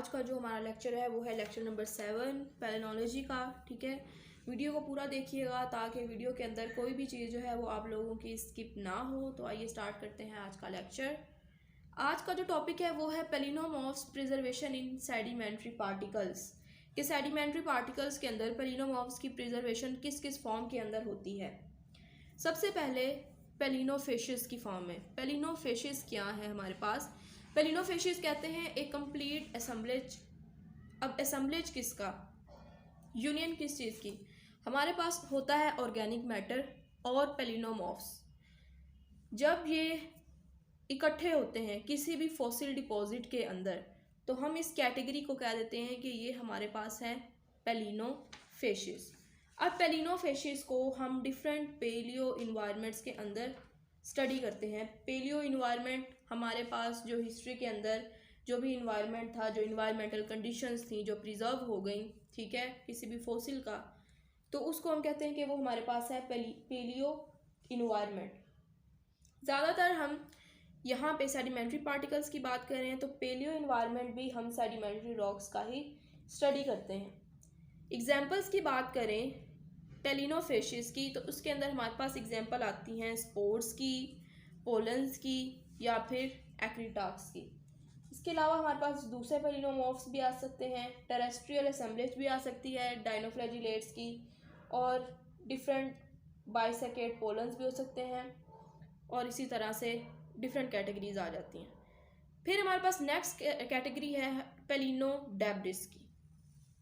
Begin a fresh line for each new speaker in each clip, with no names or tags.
आज का जो हमारा लेक्चर है वो है लेक्चर नंबर 7 पैलिनोलॉजी का। ठीक है, वीडियो को पूरा देखिएगा ताकि वीडियो के अंदर कोई भी चीज़ जो है वो आप लोगों की स्किप ना हो। तो आइए स्टार्ट करते हैं आज का लेक्चर। आज का जो टॉपिक है वो है पेलिनोमॉर्फ्स प्रिजर्वेशन इन सेडिमेंट्री पार्टिकल्स, कि सेडिमेंट्री पार्टिकल्स के अंदर पेलिनोमॉर्फ्स की प्रिजर्वेशन किस किस फॉर्म के अंदर होती है। सबसे पहले पेलिनोफेशियस की फॉर्म में। पेलिनोफेशियस क्या है हमारे पास? पेलिनोफेशियस कहते हैं एक कंप्लीट असेंबलेज। अब असेंबलेज किसका, यूनियन किस चीज़ की? हमारे पास होता है ऑर्गेनिक मैटर और पेलिनोमॉर्फ्स। जब ये इकट्ठे होते हैं किसी भी फॉसिल डिपॉजिट के अंदर तो हम इस कैटेगरी को कह देते हैं कि ये हमारे पास है पेलिनोफेशियस। अब पेलिनोफेशियस को हम डिफरेंट पेलियो इन्वायरमेंट्स के अंदर स्टडी करते हैं। पेलियो इन्वायरमेंट हमारे पास जो हिस्ट्री के अंदर जो भी इन्वायरमेंट था, जो इन्वायरमेंटल कंडीशंस थी जो प्रिजर्व हो गई, ठीक है, किसी भी फॉसिल का, तो उसको हम कहते हैं कि वो हमारे पास है पेलियो इन्वायरमेंट। ज़्यादातर हम यहाँ पे सेडिमेंट्री पार्टिकल्स की बात कर रहे हैं तो पेलियो इन्वायरमेंट भी हम सेडिमेंट्री रॉक्स का ही स्टडी करते हैं। एग्जाम्पल्स की बात करें पेलिनोफेशियस की तो उसके अंदर हमारे पास एग्जाम्पल आती हैं स्पोर्स की, पोलन्स की या फिर एक्रिटाक्स की। इसके अलावा हमारे पास दूसरे पेलिनोमॉर्फ्स भी आ सकते हैं, टेरेस्ट्रियल असेंबलेज भी आ सकती है डाइनोफ्लैजिलेट्स की, और डिफरेंट बाइसेकेट पोलन्स भी हो सकते हैं, और इसी तरह से डिफरेंट कैटेगरीज आ जाती हैं। फिर हमारे पास नेक्स्ट कैटेगरी है पेलिनोडेब्रिस की।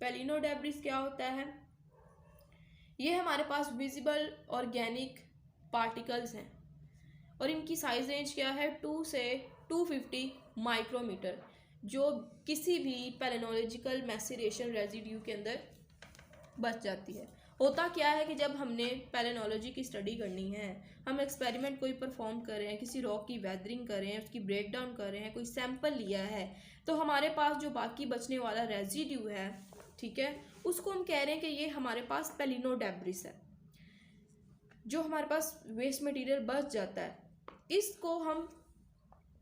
पेलिनोडेब्रिस क्या होता है? ये हमारे पास विजिबल ऑर्गेनिक पार्टिकल्स हैं और इनकी साइज रेंज क्या है 2 से 250 माइक्रोमीटर, जो किसी भी पेलिनोलॉजिकल मैसेरेशन रेजिड्यू के अंदर बच जाती है। होता क्या है कि जब हमने पेलिनोलॉजी की स्टडी करनी है, हम एक्सपेरिमेंट कोई परफॉर्म कर रहे हैं, किसी रॉक की वेदरिंग कर रहे हैं, उसकी ब्रेक डाउन कर रहे हैं, कोई सैंपल लिया है, तो हमारे पास जो बाकी बचने वाला रेजिड्यू है, ठीक है, उसको हम कह रहे हैं कि ये हमारे पास पेलिनोडेब्रिस है। जो हमारे पास वेस्ट मटेरियल बच जाता है इसको हम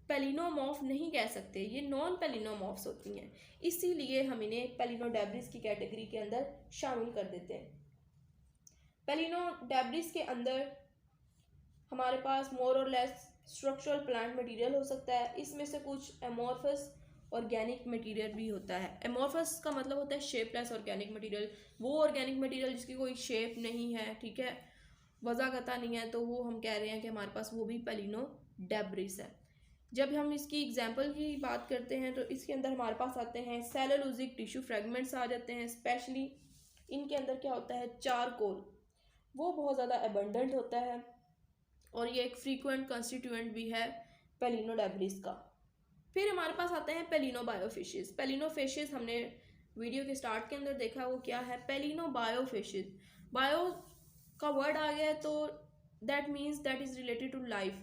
पेलिनोमॉर्फ नहीं कह सकते, ये नॉन पेलिनोमॉर्फ्स होती हैं, इसीलिए हम इन्हें पेलिनोडेब्रिस की कैटेगरी के अंदर शामिल कर देते हैं। पेलिनोडेब्रिस के अंदर हमारे पास मोर और लेस स्ट्रक्चरल प्लांट मटेरियल हो सकता है। इसमें से कुछ एमॉर्फस ऑर्गेनिक मटेरियल भी होता है। एमॉर्फस का मतलब होता है शेपलेस ऑर्गेनिक मटेरियल, वो ऑर्गेनिक मटेरियल जिसकी कोई शेप नहीं है, ठीक है, वज़ागता नहीं है, तो वो हम कह रहे हैं कि हमारे पास वो भी पेलिनोडेब्रिस है। जब हम इसकी एग्जांपल की बात करते हैं तो इसके अंदर हमारे पास आते हैं सेलुलोजिक टिश्यू फ्रेगमेंट्स आ जाते हैं। स्पेशली इनके अंदर क्या होता है, चारकोल, वो बहुत ज़्यादा एबंडेंट होता है और ये एक फ्रीक्वेंट कंस्टिट्यूएंट भी है पेलिनोडेब्रिस का। फिर हमारे पास आते हैं पेलिनोबायोफिशेस। पेलिनोफिशेस हमने वीडियो के स्टार्ट के अंदर देखा, वो क्या है, पेलिनोबायोफिशेस। बायो का वर्ड आ गया तो that means that is related to life,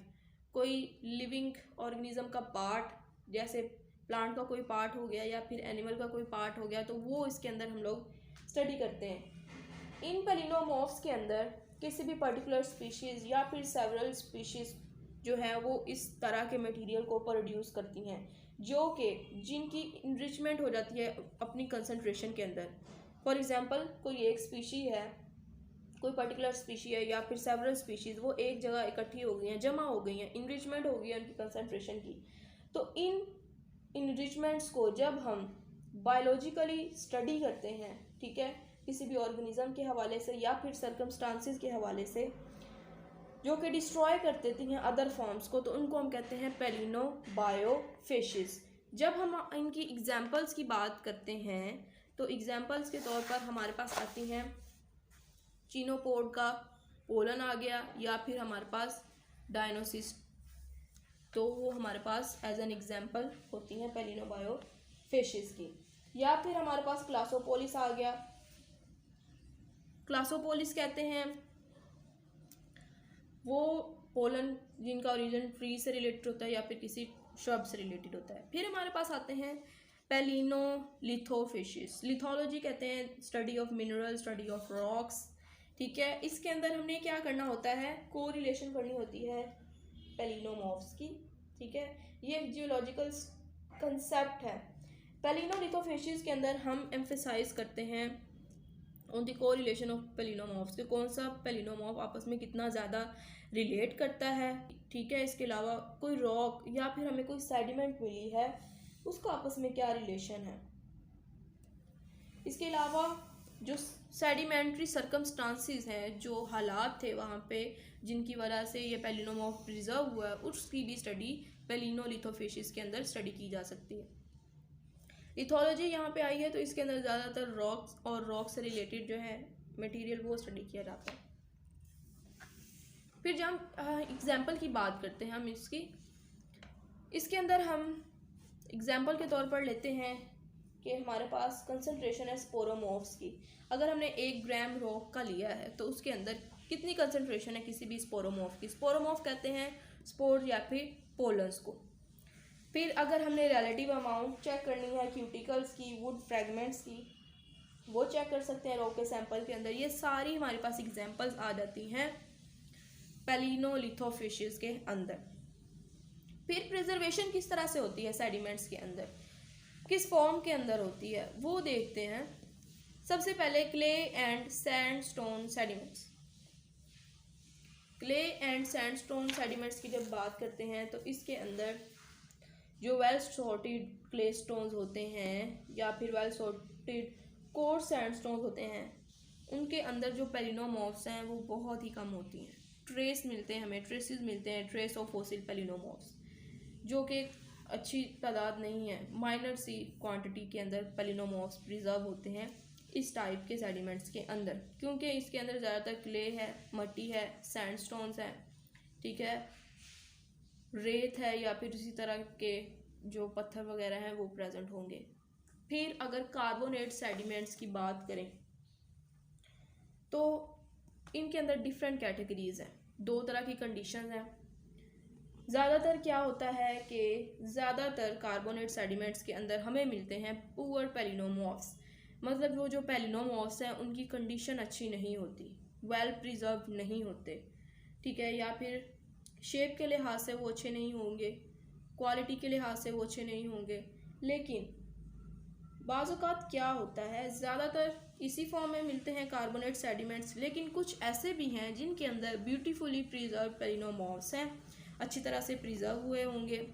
कोई लिविंग ऑर्गेनिज्म का पार्ट, जैसे प्लांट का कोई पार्ट हो गया या फिर एनिमल का कोई पार्ट हो गया, तो वो इसके अंदर हम लोग स्टडी करते हैं। इन पेलिनोमॉर्फ्स के अंदर किसी भी पर्टिकुलर स्पीशीज़ या फिर सेवरल स्पीशीज़ जो है वो इस तरह के मटेरियल को प्रोड्यूस करती हैं, जो कि जिनकी इनरिचमेंट हो जाती है अपनी कंसंट्रेशन के अंदर। फॉर एग्जांपल कोई एक स्पीशी है, कोई पर्टिकुलर स्पीशी है या फिर सेवरल स्पीशीज़, वो एक जगह इकट्ठी हो गई हैं, जमा हो गई हैं, इनरिचमेंट हो गई है उनकी कंसंट्रेशन की। तो इन इनरिचमेंट्स को जब हम बायोलॉजिकली स्टडी करते हैं, ठीक है, किसी भी ऑर्गेनिज्म के हवाले से या फिर सर्कमस्टांसिस के हवाले से, जो कि डिस्ट्रॉय कर देती हैं अदर फॉर्म्स को, तो उनको हम कहते हैं पेलिनोबायोफिशेस। जब हम इनकी एग्जांपल्स की बात करते हैं तो एग्जांपल्स के तौर पर हमारे पास आती हैं चिनोपोड का पोलन आ गया, या फिर हमारे पास डायनोसिस, तो वो हमारे पास एज एन एग्जांपल होती हैं पेलिनोबायोफिशेस की। या फिर हमारे पास क्लासोपोलिस आ गया। क्लासोपोलिस कहते हैं वो पोलन जिनका ओरिजिन ट्री से रिलेटेड होता है या फिर किसी श्रब से रिलेटेड होता है। फिर हमारे पास आते हैं पेलिनोलिथोफिशेस। लिथोलॉजी कहते हैं study of mineral, study of rocks, ठीक है। इसके अंदर हमने क्या करना होता है, कोरिलेशन करनी होती है पेलिनोमॉर्फ्स की, ठीक है। ये एक जियोलॉजिकल कंसेप्ट है पेलिनोलिथोफेशिस के अंदर हम एम्फेसाइज करते हैं ऑन द कोरिलेशन ऑफ पेलिनोमॉर्फ्स कि कौन सा पेलिनोमॉर्फ आपस में कितना ज़्यादा रिलेट करता है, ठीक है। इसके अलावा कोई रॉक या फिर हमें कोई सेडिमेंट मिली है, उसका आपस में क्या रिलेशन है। इसके अलावा जो सेडिमेंट्री सर्कमस्टांसिस हैं, जो हालात थे वहाँ पे जिनकी वजह से ये पेलिनोमॉर्फ प्रिजर्व हुआ है, उसकी भी स्टडी पेलिनोलिथोफेशिस के अंदर स्टडी की जा सकती है। लिथोलॉजी यहाँ पे आई है तो इसके अंदर ज़्यादातर रॉक्स और रॉक से रिलेटेड जो है मटेरियल वो स्टडी किया जाता है। फिर जब हम एग्जाम्पल की बात करते हैं हम इसके अंदर हम एग्जाम्पल के तौर पर लेते हैं कि हमारे पास कंसंट्रेशन है स्पोरोमॉर्फ्स की। अगर हमने 1 ग्राम रॉक का लिया है तो उसके अंदर कितनी कंसंट्रेशन है किसी भी स्पोरोमॉर्फ की। स्पोरोमॉर्फ कहते हैं स्पोर या फिर पोलन्स को। फिर अगर हमने रिलेटिव अमाउंट चेक करनी है क्यूटिकल्स की, वुड फ्रेगमेंट्स की, वो चेक कर सकते हैं रॉक के सैंपल के अंदर। ये सारी हमारे पास एग्जांपल्स आ जाती हैं पेलिनोलिथोफेशिस के अंदर। फिर प्रिजर्वेशन किस तरह से होती है सेडिमेंट्स के अंदर, किस फॉर्म के अंदर होती है, वो देखते हैं। सबसे पहले clay and sandstone sediments. Clay and sandstone sediments की जब बात करते हैं तो इसके अंदर जो वेल सॉर्टेड क्ले स्टोन्स होते हैं या फिर वेल सॉर्टेड कोर्स सैंडस्टोन्स होते हैं, उनके अंदर जो पेलिनोमॉर्फ्स हैं वो बहुत ही कम होती हैं। ट्रेस मिलते हैं हमें, ट्रेसेस मिलते हैं, ट्रेस ऑफ फॉसिल पेलिनोमॉर्फ्स, जो कि अच्छी तादाद नहीं है। माइनर सी क्वांटिटी के अंदर पेलिनोमॉर्फ्स प्रिजर्व होते हैं इस टाइप के सेडिमेंट्स के अंदर, क्योंकि इसके अंदर ज़्यादातर क्ले है, मट्टी है, सैंडस्टोन्स है, ठीक है, रेत है या फिर इसी तरह के जो पत्थर वगैरह हैं वो प्रेजेंट होंगे। फिर अगर कार्बोनेट सेडिमेंट्स की बात करें तो इनके अंदर डिफरेंट कैटेगरीज हैं, 2 तरह की कंडीशंस हैं। ज़्यादातर क्या होता है कि ज़्यादातर कार्बोनेट सेडिमेंट्स के अंदर हमें मिलते हैं पुअर पेलिनोमॉर्फ्स, मतलब वो जो पेलिनोमॉर्फ्स हैं उनकी कंडीशन अच्छी नहीं होती, वेल प्रिजर्व नहीं होते, ठीक है, या फिर शेप के लिहाज से वो अच्छे नहीं होंगे, क्वालिटी के लिहाज से वो अच्छे नहीं होंगे। लेकिन बाज़ औक़ात क्या होता है, ज़्यादातर इसी फॉर्म में मिलते हैं कार्बोनेट सेडिमेंट्स, लेकिन कुछ ऐसे भी हैं जिनके अंदर ब्यूटीफुली प्रिजर्व पेलिनोमॉर्फ्स हैं, अच्छी तरह से प्रिजर्व हुए होंगे,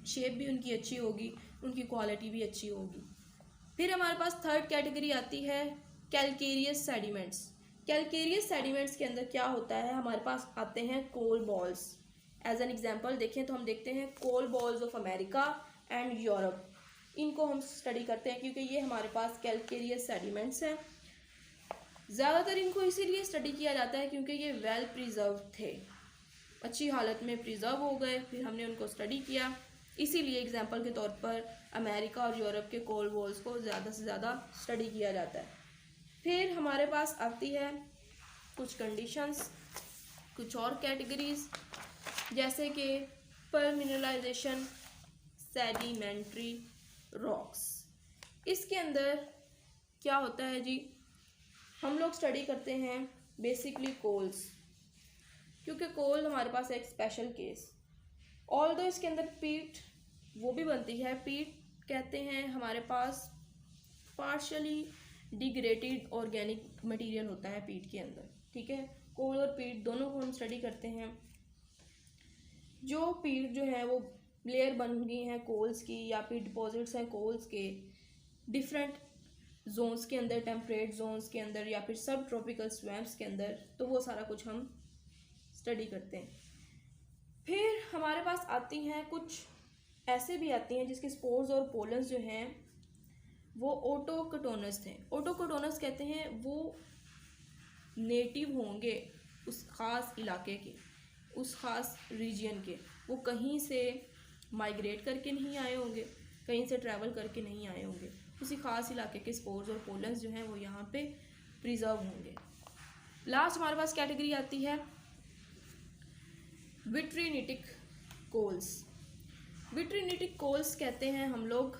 शेप भी उनकी अच्छी होगी, उनकी क्वालिटी भी अच्छी होगी। फिर हमारे पास थर्ड कैटेगरी आती है कैलकेरियस सेडिमेंट्स। कैलकेरियस सेडिमेंट्स के अंदर क्या होता है, हमारे पास आते हैं coal balls. As an example देखें तो हम देखते हैं coal balls of America and Europe, इनको हम स्टडी करते हैं क्योंकि ये हमारे पास कैलकेरियस सेडिमेंट्स हैं। ज़्यादातर इनको इसीलिए स्टडी किया जाता है क्योंकि ये वेल प्रिजर्व थे, अच्छी हालत में प्रिजर्व हो गए, फिर हमने उनको स्टडी किया, इसीलिए एग्जांपल के तौर पर अमेरिका और यूरोप के कोल बॉल्स को ज़्यादा से ज़्यादा स्टडी किया जाता है। फिर हमारे पास आती है कुछ कंडीशंस, कुछ और कैटेगरीज, जैसे कि परमिनराइजेशन सेडिमेंट्री रॉक्स। इसके अंदर क्या होता है जी, हम लोग स्टडी करते हैं बेसिकली कोल्स, क्योंकि कोल हमारे पास एक स्पेशल केस, ऑल्दो इसके अंदर पीट वो भी बनती है। पीट कहते हैं हमारे पास पार्शली डिग्रेडेड ऑर्गेनिक मटेरियल होता है पीट के अंदर, ठीक है। कोल और पीट दोनों को हम स्टडी करते हैं। जो पीट जो है वो लेयर बन गई हैं कोल्स की या फिर डिपॉजिट्स हैं कोल्स के डिफरेंट जोन्स के अंदर, टेम्परेट जोन्स के अंदर या फिर सब ट्रॉपिकल स्वैम्प्स के अंदर, तो वो सारा कुछ हम स्टडी करते हैं। फिर हमारे पास आती हैं कुछ ऐसे भी आती हैं जिसके स्पोर्स और पोलन्स जो हैं वो ऑटोकोटोनस थे। ऑटोकोटोनस कहते हैं वो नेटिव होंगे उस ख़ास इलाके के, उस ख़ास रीजन के, वो कहीं से माइग्रेट करके नहीं आए होंगे, कहीं से ट्रैवल करके नहीं आए होंगे, उसी ख़ास इलाके के स्पोर्स और पोलन्स जो हैं वो यहाँ पे प्रिजर्व होंगे। लास्ट हमारे पास कैटेगरी आती है विट्रिनिटिक कोल्स। विट्रिनिटिक कोल्स कहते हैं हम लोग,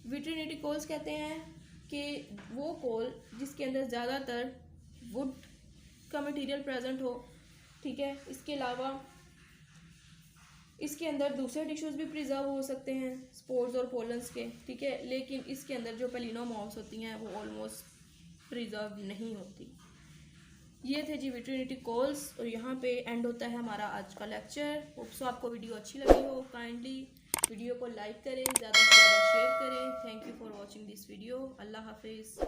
विट्रिनिटिक कोल्स कहते हैं कि वो कोल जिसके अंदर ज़्यादातर वुड का मटेरियल प्रेजेंट हो, ठीक है। इसके अलावा इसके अंदर दूसरे टिश्यूज़ भी प्रिजर्व हो सकते हैं, स्पोर्स और पोलन्स के, ठीक है, लेकिन इसके अंदर जो पेलिनोमॉर्फ्स होती हैं वो ऑलमोस्ट प्रिजर्व नहीं होती। ये थे जी विट्रिनिटी कॉल्स, और यहाँ पे एंड होता है हमारा आज का लेक्चर। होप सो आपको वीडियो अच्छी लगी हो। काइंडली वीडियो को लाइक करें, ज़्यादा से ज़्यादा शेयर करें। Thank you for watching this video. अल्लाह हाफिज़।